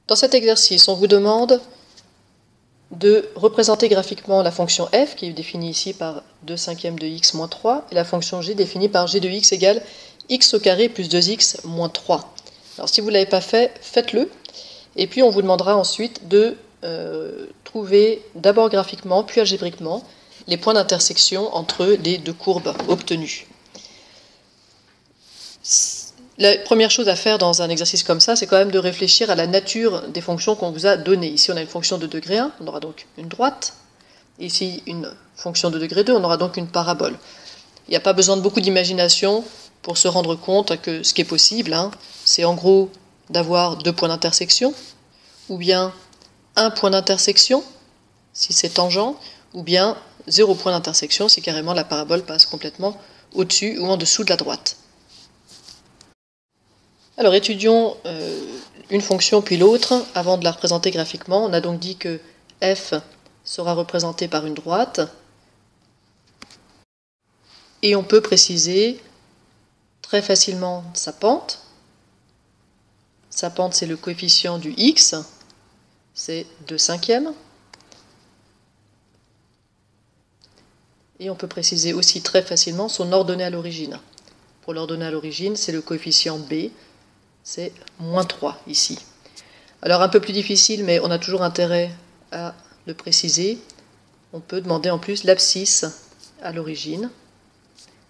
Dans cet exercice, on vous demande de représenter graphiquement la fonction f, qui est définie ici par 2/5 de x moins 3, et la fonction g définie par g de x égale x au carré plus 2x moins 3. Alors si vous ne l'avez pas fait, faites-le, et puis on vous demandera ensuite de trouver d'abord graphiquement, puis algébriquement, les points d'intersection entre les deux courbes obtenues. La première chose à faire dans un exercice comme ça, c'est quand même de réfléchir à la nature des fonctions qu'on vous a données. Ici, on a une fonction de degré 1, on aura donc une droite. Ici, une fonction de degré 2, on aura donc une parabole. Il n'y a pas besoin de beaucoup d'imagination pour se rendre compte que ce qui est possible, c'est en gros d'avoir deux points d'intersection, ou bien un point d'intersection, si c'est tangent, ou bien 0 point d'intersection, si carrément la parabole passe complètement au-dessus ou en dessous de la droite. Alors étudions une fonction puis l'autre avant de la représenter graphiquement. On a donc dit que f sera représenté par une droite et on peut préciser très facilement sa pente. Sa pente, c'est le coefficient du x, c'est 2/5. Et on peut préciser aussi très facilement son ordonnée à l'origine. Pour l'ordonnée à l'origine, c'est le coefficient b, c'est moins 3 ici. Alors un peu plus difficile, mais on a toujours intérêt à le préciser. On peut demander en plus l'abscisse à l'origine.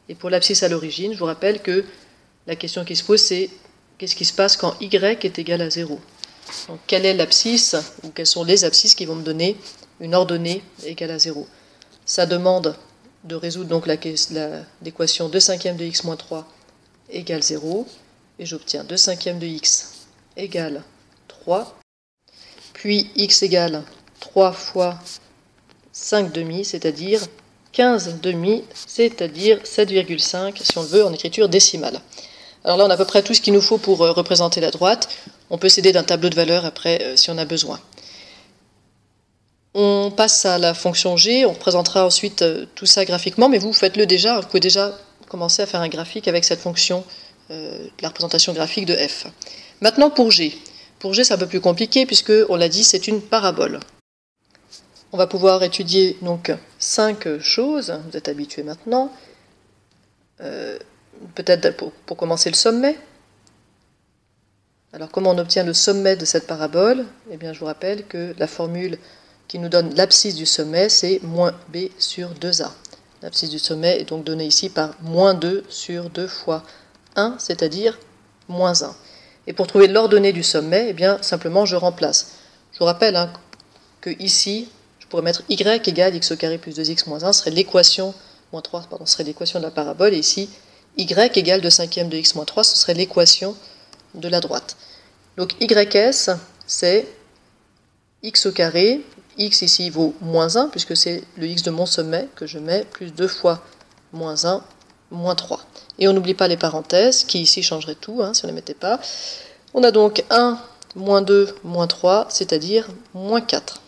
Et pour l'abscisse à l'origine, je vous rappelle que la question qui se pose, c'est qu'est-ce qui se passe quand y est égal à 0 ? Donc quelle est l'abscisse, ou quelles sont les abscisses qui vont me donner une ordonnée égale à 0 ? Ça demande de résoudre donc l'équation 2/5 de x moins 3 égale 0. Et j'obtiens 2/5 de x égale 3, puis x égale 3 fois 5/2, c'est-à-dire 15/2, c'est-à-dire 7,5 si on le veut en écriture décimale. Alors là, on a à peu près tout ce qu'il nous faut pour représenter la droite. On peut s'aider d'un tableau de valeurs après si on a besoin. On passe à la fonction g, on représentera ensuite tout ça graphiquement, mais vous faites-le déjà, vous pouvez déjà commencer à faire un graphique avec cette fonction, la représentation graphique de f. Maintenant pour g. Pour g, c'est un peu plus compliqué puisque, on l'a dit, c'est une parabole. On va pouvoir étudier donc 5 choses, vous êtes habitués maintenant. Peut-être pour commencer le sommet. Alors comment on obtient le sommet de cette parabole ? Eh bien je vous rappelle que la formule qui nous donne l'abscisse du sommet, c'est moins b sur 2a. L'abscisse du sommet est donc donnée ici par moins 2 sur 2 fois 1, c'est-à-dire moins 1. Et pour trouver l'ordonnée du sommet, eh bien simplement je remplace. Je vous rappelle que ici, je pourrais mettre y égale x au carré plus 2x moins 1, serait l'équation, moins 3, pardon, serait l'équation de la parabole, et ici, y égale 2/5 de x moins 3, ce serait l'équation de la droite. Donc ys, c'est x au carré, x ici vaut moins 1, puisque c'est le x de mon sommet que je mets, plus 2 fois moins 1, moins 3. Et on n'oublie pas les parenthèses, qui ici changeraient tout, si on ne les mettait pas. On a donc 1, moins 2, moins 3, c'est-à-dire moins 4.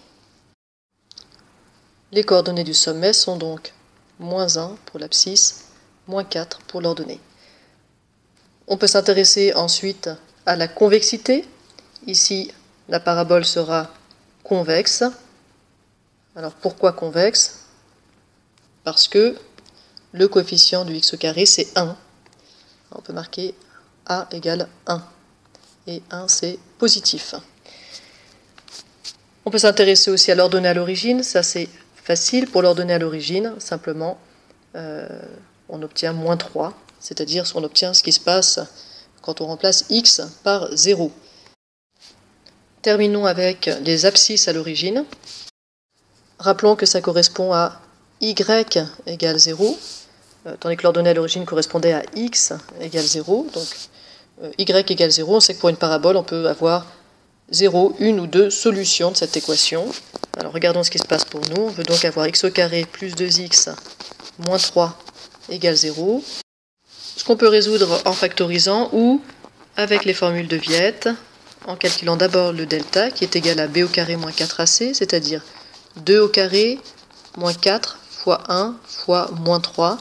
Les coordonnées du sommet sont donc moins 1 pour l'abscisse, moins 4 pour l'ordonnée. On peut s'intéresser ensuite à la convexité. Ici, la parabole sera convexe. Alors pourquoi convexe ? Parce que le coefficient du x au carré, c'est 1. On peut marquer a égale 1. Et 1, c'est positif. On peut s'intéresser aussi à l'ordonnée à l'origine. Ça, c'est facile. Pour l'ordonnée à l'origine, simplement, on obtient moins 3. C'est-à-dire on obtient ce qui se passe quand on remplace x par 0. Terminons avec les abscisses à l'origine. Rappelons que ça correspond à y égale 0, tandis que l'ordonnée à l'origine correspondait à x égale 0. Donc y égale 0, on sait que pour une parabole, on peut avoir 0, une ou deux solutions de cette équation. Alors regardons ce qui se passe pour nous. On veut donc avoir x au carré plus 2x moins 3 égale 0. Ce qu'on peut résoudre en factorisant ou avec les formules de Viette, en calculant d'abord le delta qui est égal à b au carré moins 4ac, c'est-à-dire 2 au carré moins 4 fois 1 fois moins 3,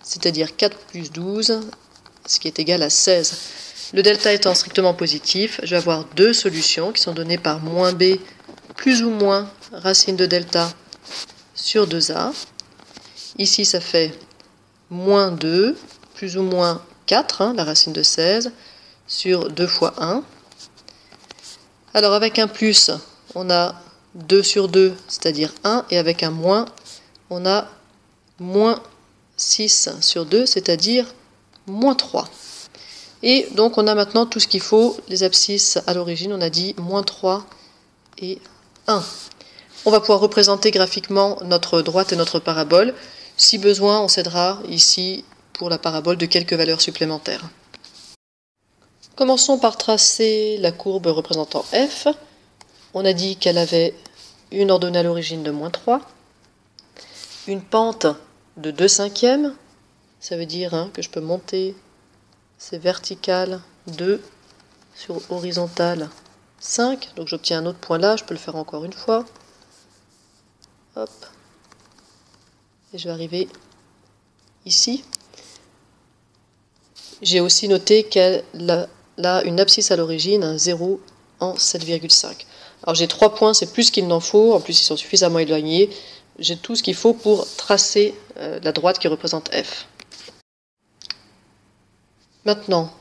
c'est-à-dire 4 plus 12, ce qui est égal à 16. Le delta étant strictement positif, je vais avoir deux solutions qui sont données par moins b plus ou moins racine de delta sur 2a. Ici, ça fait moins 2 plus ou moins 4, la racine de 16, sur 2 fois 1. Alors avec un plus, on a 2 sur 2, c'est-à-dire 1, et avec un moins, on a moins 6 sur 2, c'est-à-dire moins 3. Et donc on a maintenant tout ce qu'il faut, les abscisses à l'origine, on a dit moins 3 et 1. On va pouvoir représenter graphiquement notre droite et notre parabole. Si besoin, on s'aidera ici pour la parabole de quelques valeurs supplémentaires. Commençons par tracer la courbe représentant f. On a dit qu'elle avait une ordonnée à l'origine de moins 3, une pente de 2/5, ça veut dire que je peux monter, c'est vertical 2 sur horizontal 5, donc j'obtiens un autre point là, je peux le faire encore une fois. Hop. Et je vais arriver ici. J'ai aussi noté qu'elle a une abscisse à l'origine, un 0 en 7,5. Alors j'ai 3 points, c'est plus qu'il n'en faut, en plus ils sont suffisamment éloignés. J'ai tout ce qu'il faut pour tracer la droite qui représente f. Maintenant,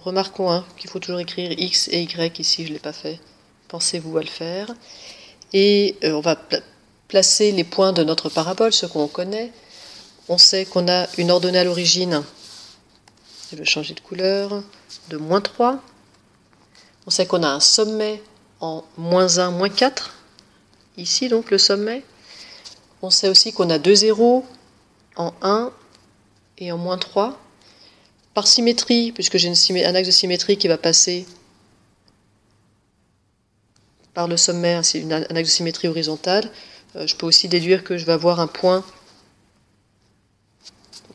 remarquons qu'il faut toujours écrire x et y, ici je ne l'ai pas fait, pensez-vous à le faire. Et on va placer les points de notre parabole, ceux qu'on connaît. On sait qu'on a une ordonnée à l'origine, je vais changer de couleur, de moins 3. On sait qu'on a un sommet en moins 1, moins 4, ici donc le sommet. On sait aussi qu'on a deux zéros en 1 et en moins 3. Par symétrie, puisque j'ai un axe de symétrie qui va passer par le sommet, c'est un axe de symétrie horizontale, je peux aussi déduire que je vais avoir un point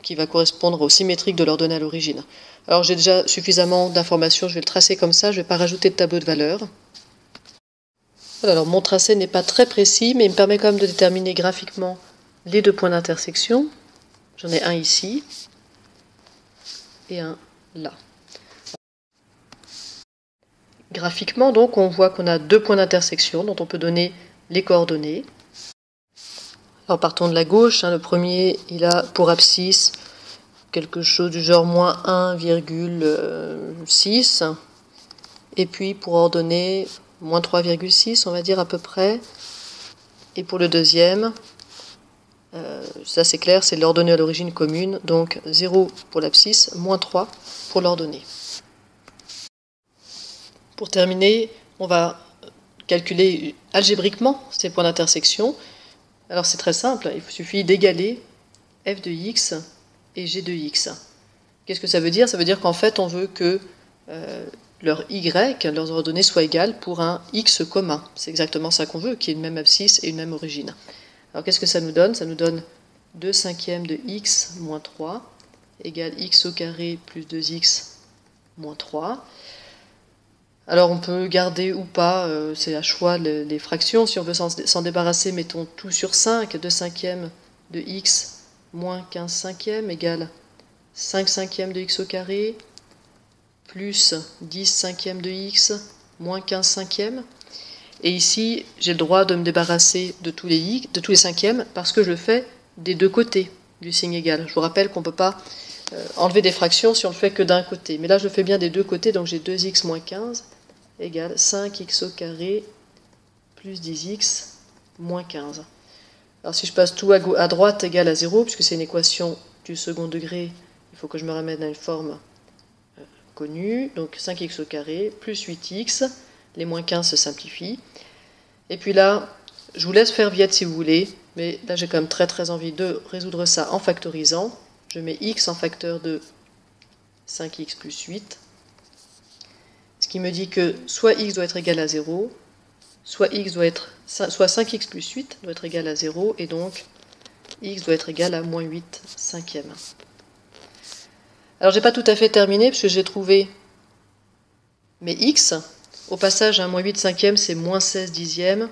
qui va correspondre au symétrique de l'ordonnée à l'origine. Alors j'ai déjà suffisamment d'informations, je vais le tracer comme ça, je ne vais pas rajouter de tableau de valeur. Voilà, alors mon tracé n'est pas très précis, mais il me permet quand même de déterminer graphiquement les deux points d'intersection. J'en ai un ici et un là. Graphiquement, donc, on voit qu'on a deux points d'intersection dont on peut donner les coordonnées. Alors partons de la gauche, le premier, il a pour abscisse quelque chose du genre moins 1,6, et puis pour ordonnée, moins 3,6, on va dire à peu près. Et pour le deuxième, ça c'est clair, c'est l'ordonnée à l'origine commune, donc 0 pour l'abscisse, moins 3 pour l'ordonnée. Pour terminer, on va calculer algébriquement ces points d'intersection. Alors c'est très simple, il suffit d'égaler f de x et g de x. Qu'est-ce que ça veut dire? Ça veut dire qu'en fait on veut que leur y, leurs ordonnées soient égales pour un x commun. C'est exactement ça qu'on veut, qu'il y ait une même abscisse et une même origine. Alors qu'est-ce que ça nous donne? Ça nous donne 2/5 de x moins 3 égale x au carré plus 2x moins 3. Alors on peut garder ou pas, c'est à choix les fractions. Si on veut s'en débarrasser, mettons tout sur 5, 2/5 de x moins 15/5 égale 5/5 de x au carré plus 10/5 de x moins 15/5. Et ici, j'ai le droit de me débarrasser de tous les cinquièmes parce que je le fais des deux côtés du signe égal. Je vous rappelle qu'on ne peut pas enlever des fractions si on ne le fait que d'un côté. Mais là, je le fais bien des deux côtés, donc j'ai 2x moins 15 égale 5x au carré plus 10x moins 15. Alors si je passe tout à droite égale à 0, puisque c'est une équation du second degré, il faut que je me ramène à une forme connue. Donc 5x au carré plus 8x, les moins 15 se simplifient. Et puis là, je vous laisse faire Viette si vous voulez, mais là j'ai quand même très envie de résoudre ça en factorisant. Je mets x en facteur de 5x plus 8. Ce qui me dit que soit x doit être égal à 0, soit 5x plus 8 doit être égal à 0, et donc x doit être égal à moins 8/5. Alors j'ai pas tout à fait terminé, parce que j'ai trouvé mes x. Au passage, moins 8/5, c'est moins 16/10,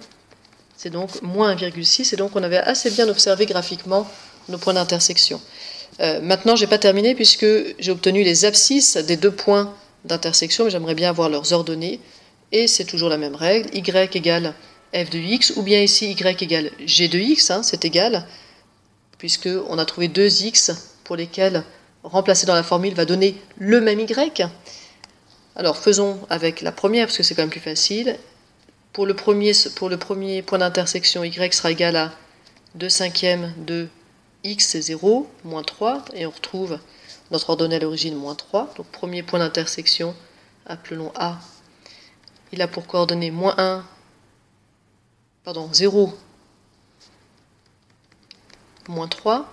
c'est donc moins 1,6, et donc on avait assez bien observé graphiquement nos points d'intersection. Maintenant, je n'ai pas terminé puisque j'ai obtenu les abscisses des deux points d'intersection, mais j'aimerais bien avoir leurs ordonnées. Et c'est toujours la même règle, y égale f de x, ou bien ici y égale g de x, hein, c'est égal, puisqu'on a trouvé deux x pour lesquels remplacer dans la formule va donner le même y. Alors faisons avec la première, parce que c'est quand même plus facile. Pour le premier point d'intersection, y sera égal à 2/5 de x, c'est 0, moins 3, et on retrouve notre ordonnée à l'origine, moins 3. Donc premier point d'intersection, appelons A, il a pour coordonnée 0, moins 3.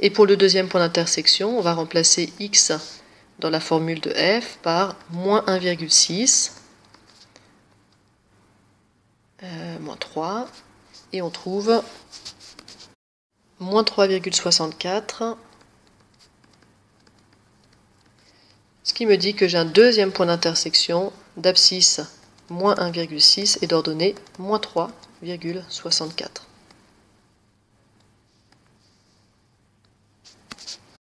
Et pour le deuxième point d'intersection, on va remplacer x dans la formule de f par moins 1,6, moins 3, et on trouve moins 3,64, ce qui me dit que j'ai un deuxième point d'intersection d'abscisse moins 1,6 et d'ordonnée moins 3,64.